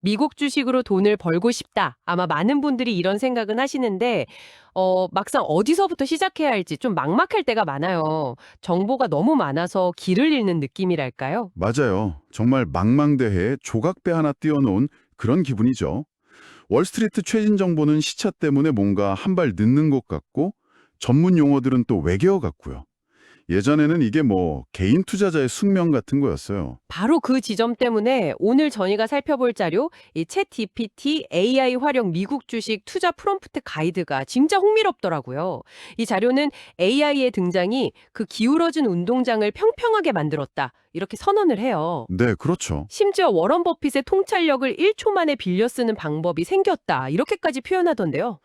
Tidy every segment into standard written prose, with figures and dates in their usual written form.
미국 주식으로 돈을 벌고 싶다. 아마 많은 분들이 이런 생각은 하시는데, 막상 어디서부터 시작해야 할지 좀 막막할 때가 많아요. 정보가 너무 많아서 길을 잃는 느낌이랄까요? 맞아요. 정말 망망대해에 조각배 하나 띄워놓은 그런 기분이죠. 월스트리트 최신 정보는 시차 때문에 뭔가 한 발 늦는 것 같고 전문 용어들은 또 외계어 같고요. 예전에는 이게 뭐 개인 투자자의 숙명 같은 거였어요. 바로 그 지점 때문에 오늘 저희가 살펴볼 자료, 이 챗 GPT AI 활용 미국 주식 투자 프롬프트 가이드가 진짜 흥미롭더라고요. 이 자료는 AI의 등장이 그 기울어진 운동장을 평평하게 만들었다. 이렇게 선언을 해요. 네, 그렇죠. 심지어 워런 버핏의 통찰력을 1초 만에 빌려 쓰는 방법이 생겼다. 이렇게까지 표현하던데요.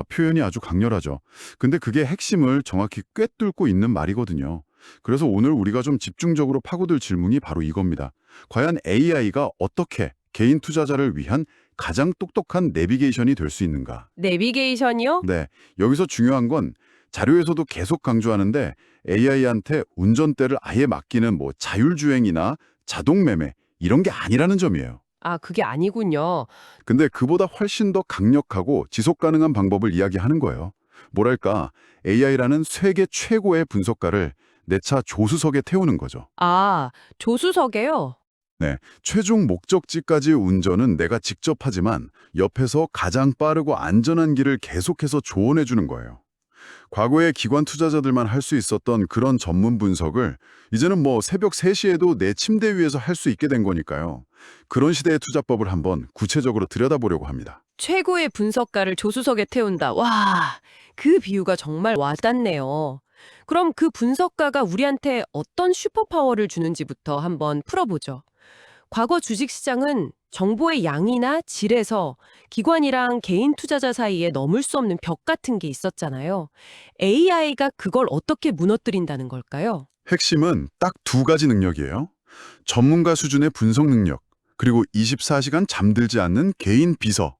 표현이 아주 강렬하죠. 근데 그게 핵심을 정확히 꿰뚫고 있는 말이거든요. 그래서 오늘 우리가 좀 집중적으로 파고들 질문이 바로 이겁니다. 과연 AI가 어떻게 개인 투자자를 위한 가장 똑똑한 내비게이션이 될 수 있는가? 내비게이션이요? 네, 여기서 중요한 건 자료에서도 계속 강조하는데 AI한테 운전대를 아예 맡기는 뭐 자율주행이나 자동매매 이런 게 아니라는 점이에요. 아, 그게 아니군요. 근데 그보다 훨씬 더 강력하고 지속 가능한 방법을 이야기하는 거예요. 뭐랄까, AI라는 세계 최고의 분석가를 내 차 조수석에 태우는 거죠. 아, 조수석에요? 네, 최종 목적지까지 운전은 내가 직접 하지만 옆에서 가장 빠르고 안전한 길을 계속해서 조언해 주는 거예요. 과거에 기관 투자자들만 할 수 있었던 그런 전문 분석을 이제는 뭐 새벽 3시에도 내 침대 위에서 할 수 있게 된 거니까요. 그런 시대의 투자법을 한번 구체적으로 들여다보려고 합니다. 최고의 분석가를 조수석에 태운다. 와, 그 비유가 정말 와닿네요. 그럼 그 분석가가 우리한테 어떤 슈퍼파워를 주는지부터 한번 풀어보죠. 과거 주식시장은 정보의 양이나 질에서 기관이랑 개인 투자자 사이에 넘을 수 없는 벽 같은 게 있었잖아요. AI가 그걸 어떻게 무너뜨린다는 걸까요? 핵심은 딱 두 가지 능력이에요. 전문가 수준의 분석 능력, 그리고 24시간 잠들지 않는 개인 비서.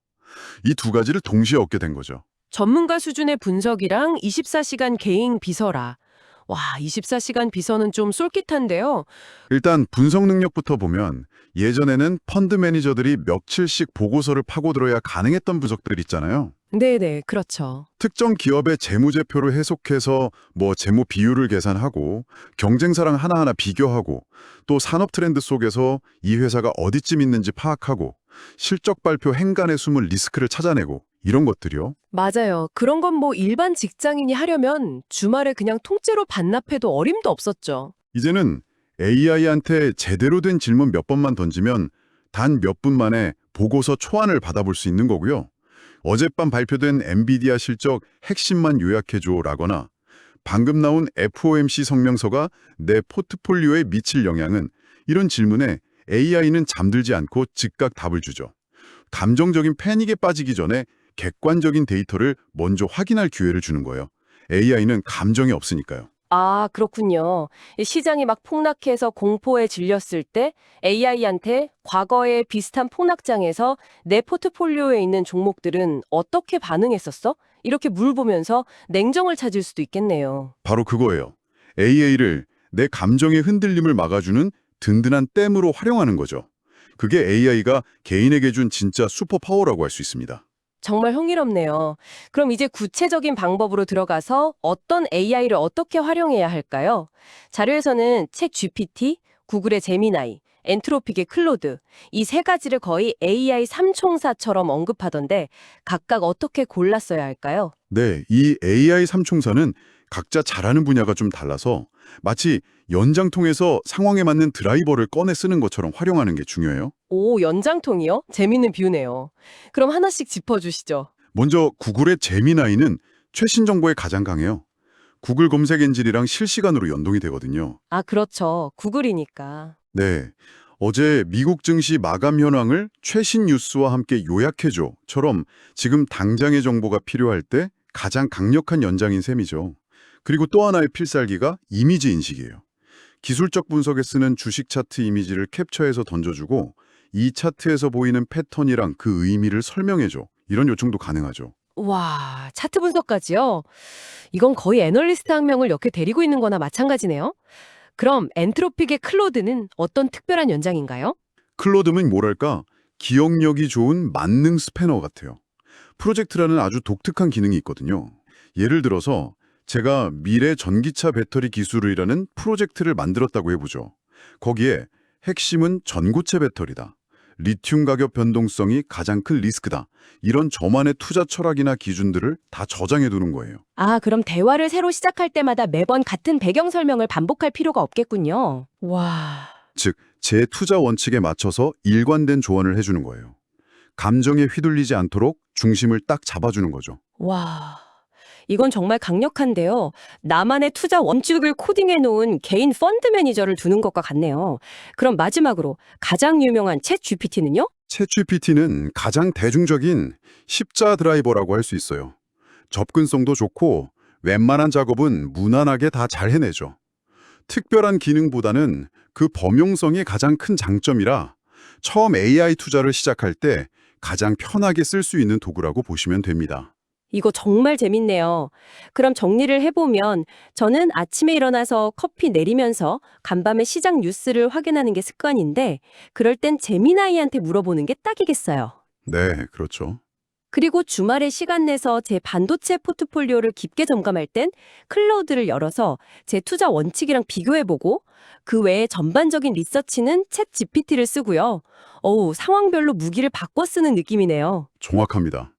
이 두 가지를 동시에 얻게 된 거죠. 전문가 수준의 분석이랑 24시간 개인 비서라. 와, 24시간 비서는 좀 쏠깃한데요. 일단 분석 능력부터 보면 예전에는 펀드 매니저들이 며칠씩 보고서를 파고들어야 가능했던 분석들 있잖아요. 네네, 그렇죠. 특정 기업의 재무제표를 해석해서 뭐 재무 비율을 계산하고 경쟁사랑 하나하나 비교하고 또 산업 트렌드 속에서 이 회사가 어디쯤 있는지 파악하고 실적 발표 행간에 숨은 리스크를 찾아내고 이런 것들이요. 맞아요. 그런 건 뭐 일반 직장인이 하려면 주말에 그냥 통째로 반납해도 어림도 없었죠. 이제는 AI한테 제대로 된 질문 몇 번만 던지면 단 몇 분 만에 보고서 초안을 받아볼 수 있는 거고요. 어젯밤 발표된 엔비디아 실적 핵심만 요약해줘라거나 방금 나온 FOMC 성명서가 내 포트폴리오에 미칠 영향은 이런 질문에 AI는 잠들지 않고 즉각 답을 주죠. 감정적인 패닉에 빠지기 전에 객관적인 데이터를 먼저 확인할 기회를 주는 거예요. AI는 감정이 없으니까요. 아, 그렇군요. 이 시장이 막 폭락해서 공포에 질렸을 때 AI한테 과거의 비슷한 폭락장에서 내 포트폴리오에 있는 종목들은 어떻게 반응했었어? 이렇게 물어보면서 냉정을 찾을 수도 있겠네요. 바로 그거예요. AI를 내 감정의 흔들림을 막아주는 든든한 댐으로 활용하는 거죠. 그게 AI가 개인에게 준 진짜 슈퍼파워라고 할 수 있습니다. 정말 흥미롭네요. 그럼 이제 구체적인 방법으로 들어가서 어떤 AI를 어떻게 활용해야 할까요? 자료에서는 책 GPT, 구글의 제미나이, 엔트로픽의 클로드, 이 세 가지를 거의 AI 삼총사처럼 언급하던데 각각 어떻게 골라 써야 할까요? 네, 이 AI 삼총사는 각자 잘하는 분야가 좀 달라서 마치 연장통에서 상황에 맞는 드라이버를 꺼내 쓰는 것처럼 활용하는 게 중요해요. 오, 연장통이요? 재밌는 뷰네요. 그럼 하나씩 짚어주시죠. 먼저 구글의 제미나이는 최신 정보에 가장 강해요. 구글 검색 엔진이랑 실시간으로 연동이 되거든요. 아, 그렇죠. 구글이니까. 네, 어제 미국 증시 마감 현황을 최신 뉴스와 함께 요약해줘처럼 지금 당장의 정보가 필요할 때 가장 강력한 연장인 셈이죠. 그리고 또 하나의 필살기가 이미지 인식이에요. 기술적 분석에 쓰는 주식 차트 이미지를 캡처해서 던져주고 이 차트에서 보이는 패턴이랑 그 의미를 설명해줘. 이런 요청도 가능하죠. 와, 차트 분석까지요? 이건 거의 애널리스트 한 명을 옆에 데리고 있는 거나 마찬가지네요. 그럼 엔트로픽의 클로드는 어떤 특별한 연장인가요? 클로드는 뭐랄까 기억력이 좋은 만능 스패너 같아요. 프로젝트라는 아주 독특한 기능이 있거든요. 예를 들어서 제가 미래 전기차 배터리 기술이라는 프로젝트를 만들었다고 해보죠. 거기에 핵심은 전고체 배터리다. 리튬 가격 변동성이 가장 큰 리스크다. 이런 저만의 투자 철학이나 기준들을 다 저장해 두는 거예요. 아, 그럼 대화를 새로 시작할 때마다 매번 같은 배경 설명을 반복할 필요가 없겠군요. 와, 즉, 제 투자 원칙에 맞춰서 일관된 조언을 해주는 거예요. 감정에 휘둘리지 않도록 중심을 딱 잡아주는 거죠. 와, 이건 정말 강력한데요. 나만의 투자 원칙을 코딩해 놓은 개인 펀드 매니저를 두는 것과 같네요. 그럼 마지막으로 가장 유명한 챗 GPT는요? 챗GPT는 가장 대중적인 십자 드라이버라고 할 수 있어요. 접근성도 좋고 웬만한 작업은 무난하게 다 잘 해내죠. 특별한 기능보다는 그 범용성이 가장 큰 장점이라 처음 AI 투자를 시작할 때 가장 편하게 쓸 수 있는 도구라고 보시면 됩니다. 이거 정말 재밌네요. 그럼 정리를 해보면 저는 아침에 일어나서 커피 내리면서 간밤에 시장 뉴스를 확인하는 게 습관인데 그럴 땐 재미나이한테 물어보는 게 딱이겠어요. 네, 그렇죠. 그리고 주말에 시간 내서 제 반도체 포트폴리오를 깊게 점검할 땐 클라우드를 열어서 제 투자 원칙이랑 비교해보고 그 외에 전반적인 리서치는 챗 GPT를 쓰고요. 상황별로 무기를 바꿔 쓰는 느낌이네요. 정확합니다.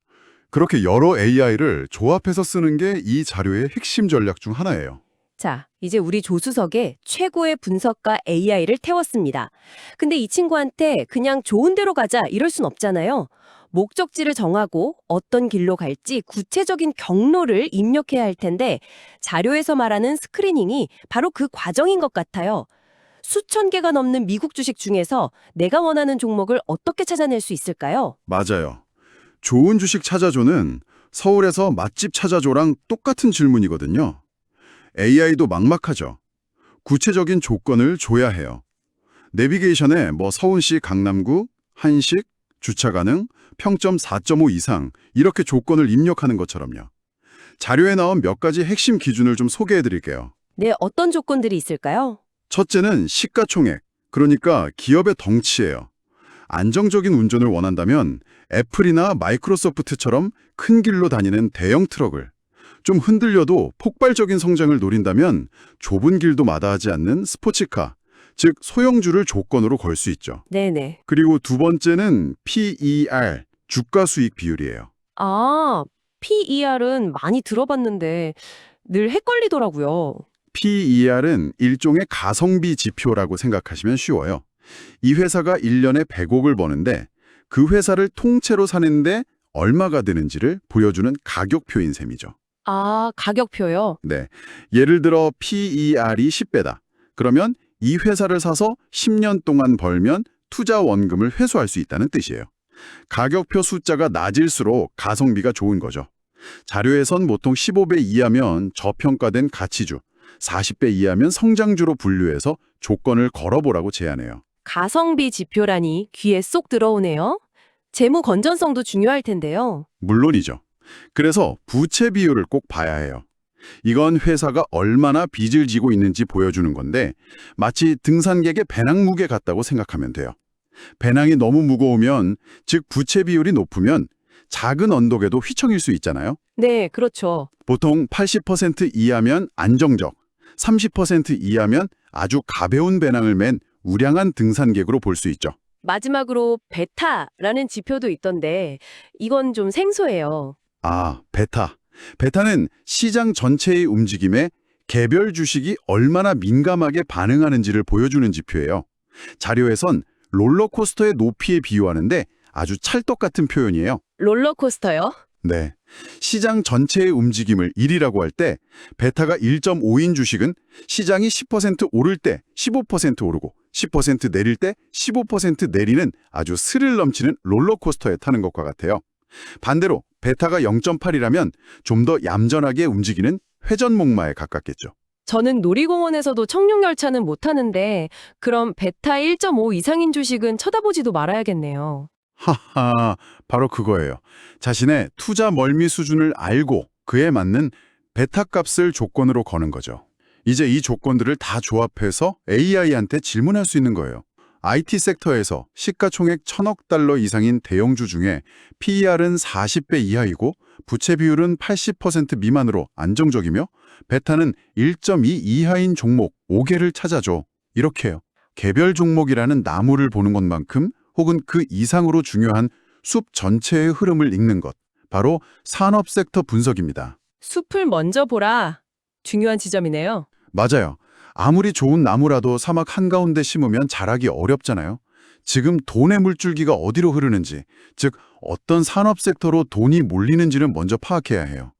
그렇게 여러 AI를 조합해서 쓰는 게 이 자료의 핵심 전략 중 하나예요. 자, 이제 우리 조수석에 최고의 분석가 AI를 태웠습니다. 근데 이 친구한테 그냥 좋은 대로 가자 이럴 순 없잖아요. 목적지를 정하고 어떤 길로 갈지 구체적인 경로를 입력해야 할 텐데 자료에서 말하는 스크리닝이 바로 그 과정인 것 같아요. 수천 개가 넘는 미국 주식 중에서 내가 원하는 종목을 어떻게 찾아낼 수 있을까요? 맞아요. 좋은 주식 찾아줘는 서울에서 맛집 찾아줘랑 똑같은 질문이거든요. AI도 막막하죠. 구체적인 조건을 줘야 해요. 내비게이션에 서울시 강남구, 한식, 주차 가능, 평점 4.5 이상 이렇게 조건을 입력하는 것처럼요. 자료에 나온 몇 가지 핵심 기준을 좀 소개해 드릴게요. 네, 어떤 조건들이 있을까요? 첫째는 시가총액, 그러니까 기업의 덩치예요. 안정적인 운전을 원한다면 애플이나 마이크로소프트처럼 큰 길로 다니는 대형 트럭을, 좀 흔들려도 폭발적인 성장을 노린다면 좁은 길도 마다하지 않는 스포츠카, 즉 소형주를 조건으로 걸 수 있죠. 네네. 그리고 두 번째는 PER, 주가 수익 비율이에요. 아, PER은 많이 들어봤는데 늘 헷갈리더라고요. PER은 일종의 가성비 지표라고 생각하시면 쉬워요. 이 회사가 1년에 100억을 버는데 그 회사를 통째로 사는데 얼마가 되는지를 보여주는 가격표인 셈이죠. 아, 가격표요? 네, 예를 들어 PER이 10배다. 그러면 이 회사를 사서 10년 동안 벌면 투자 원금을 회수할 수 있다는 뜻이에요. 가격표 숫자가 낮을수록 가성비가 좋은 거죠. 자료에선 보통 15배 이하면 저평가된 가치주, 40배 이하면 성장주로 분류해서 조건을 걸어보라고 제안해요. 가성비 지표라니 귀에 쏙 들어오네요. 재무 건전성도 중요할 텐데요. 물론이죠. 그래서 부채 비율을 꼭 봐야 해요. 이건 회사가 얼마나 빚을 지고 있는지 보여주는 건데 마치 등산객의 배낭 무게 같다고 생각하면 돼요. 배낭이 너무 무거우면, 즉 부채 비율이 높으면 작은 언덕에도 휘청일 수 있잖아요. 네, 그렇죠. 보통 80% 이하면 안정적, 30% 이하면 아주 가벼운 배낭을 맨 우량한 등산객으로 볼 수 있죠. 마지막으로 베타라는 지표도 있던데 이건 좀 생소해요. 아, 베타. 베타는 시장 전체의 움직임에 개별 주식이 얼마나 민감하게 반응하는지를 보여주는 지표예요. 자료에선 롤러코스터의 높이에 비유하는데 아주 찰떡 같은 표현이에요. 롤러코스터요? 네. 시장 전체의 움직임을 1이라고 할 때 베타가 1.5인 주식은 시장이 10% 오를 때 15% 오르고 10% 내릴 때 15% 내리는 아주 스릴 넘치는 롤러코스터에 타는 것과 같아요. 반대로 베타가 0.8이라면 좀 더 얌전하게 움직이는 회전목마에 가깝겠죠. 저는 놀이공원에서도 청룡열차는 못 타는데 그럼 베타 1.5 이상인 주식은 쳐다보지도 말아야겠네요. 하하, 바로 그거예요. 자신의 투자 멀미 수준을 알고 그에 맞는 베타 값을 조건으로 거는 거죠. 이제 이 조건들을 다 조합해서 AI한테 질문할 수 있는 거예요. IT 섹터에서 시가총액 1,000억 달러 이상인 대형주 중에 PER은 40배 이하이고 부채 비율은 80% 미만으로 안정적이며 베타는 1.2 이하인 종목 5개를 찾아줘. 이렇게요. 개별 종목이라는 나무를 보는 것만큼 혹은 그 이상으로 중요한 숲 전체의 흐름을 읽는 것. 바로 산업 섹터 분석입니다. 숲을 먼저 보라. 중요한 지점이네요. 맞아요. 아무리 좋은 나무라도 사막 한가운데 심으면 자라기 어렵잖아요. 지금 돈의 물줄기가 어디로 흐르는지, 즉 어떤 산업 섹터로 돈이 몰리는지를 먼저 파악해야 해요.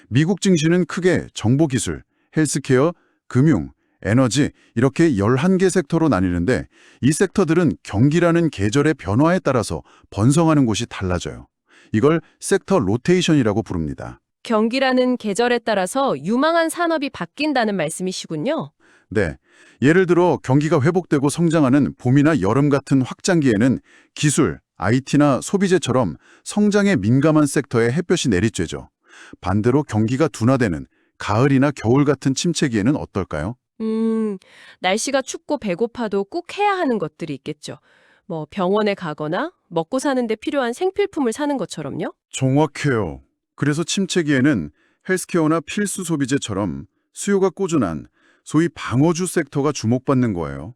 미국 증시는 크게 정보기술, 헬스케어, 금융, 에너지 이렇게 11개 섹터로 나뉘는데 이 섹터들은 경기라는 계절의 변화에 따라서 번성하는 곳이 달라져요. 이걸 섹터 로테이션이라고 부릅니다. 경기라는 계절에 따라서 유망한 산업이 바뀐다는 말씀이시군요. 네, 예를 들어 경기가 회복되고 성장하는 봄이나 여름 같은 확장기에는 기술, IT나 소비재처럼 성장에 민감한 섹터에 햇볕이 내리쬐죠. 반대로 경기가 둔화되는 가을이나 겨울 같은 침체기에는 어떨까요? 날씨가 춥고 배고파도 꼭 해야 하는 것들이 있겠죠. 뭐 병원에 가거나 먹고 사는데 필요한 생필품을 사는 것처럼요. 정확해요. 그래서 침체기에는 헬스케어나 필수 소비재처럼 수요가 꾸준한 소위 방어주 섹터가 주목받는 거예요.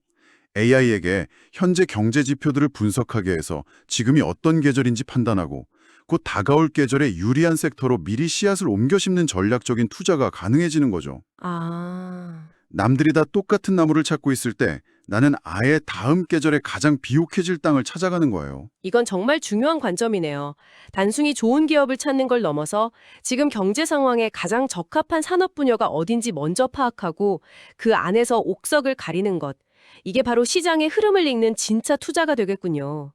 AI에게 현재 경제 지표들을 분석하게 해서 지금이 어떤 계절인지 판단하고 곧 다가올 계절에 유리한 섹터로 미리 씨앗을 옮겨 심는 전략적인 투자가 가능해지는 거죠. 아, 남들이 다 똑같은 나무를 찾고 있을 때 나는 아예 다음 계절에 가장 비옥해질 땅을 찾아가는 거예요. 이건 정말 중요한 관점이네요. 단순히 좋은 기업을 찾는 걸 넘어서 지금 경제 상황에 가장 적합한 산업 분야가 어딘지 먼저 파악하고 그 안에서 옥석을 가리는 것. 이게 바로 시장의 흐름을 읽는 진짜 투자가 되겠군요.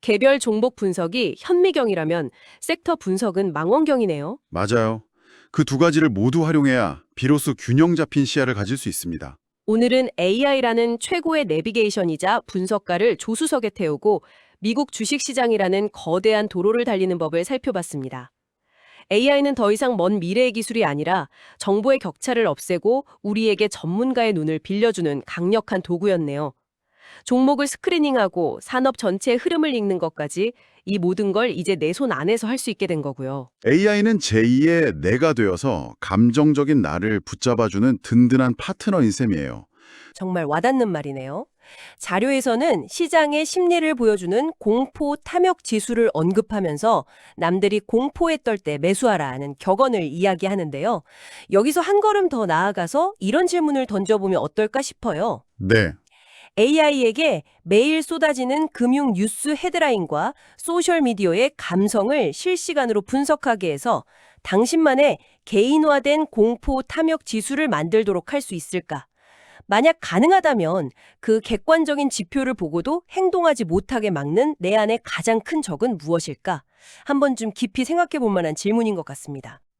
개별 종목 분석이 현미경이라면 섹터 분석은 망원경이네요. 맞아요. 그 두 가지를 모두 활용해야 비로소 균형 잡힌 시야를 가질 수 있습니다. 오늘은 AI라는 최고의 내비게이션이자 분석가를 조수석에 태우고 미국 주식시장이라는 거대한 도로를 달리는 법을 살펴봤습니다. AI는 더 이상 먼 미래의 기술이 아니라 정보의 격차를 없애고 우리에게 전문가의 눈을 빌려주는 강력한 도구였네요. 종목을 스크리닝하고 산업 전체의 흐름을 읽는 것까지 이 모든 걸 이제 내 손 안에서 할 수 있게 된 거고요. AI는 제2의 내가 되어서 감정적인 나를 붙잡아주는 든든한 파트너인 셈이에요. 정말 와닿는 말이네요. 자료에서는 시장의 심리를 보여주는 공포 탐욕 지수를 언급하면서 남들이 공포에 떨 때 매수하라는 격언을 이야기하는데요. 여기서 한 걸음 더 나아가서 이런 질문을 던져보면 어떨까 싶어요. 네, AI에게 매일 쏟아지는 금융 뉴스 헤드라인과 소셜미디어의 감성을 실시간으로 분석하게 해서 당신만의 개인화된 공포 탐욕 지수를 만들도록 할 수 있을까? 만약 가능하다면 그 객관적인 지표를 보고도 행동하지 못하게 막는 내 안의 가장 큰 적은 무엇일까? 한번 좀 깊이 생각해 볼 만한 질문인 것 같습니다.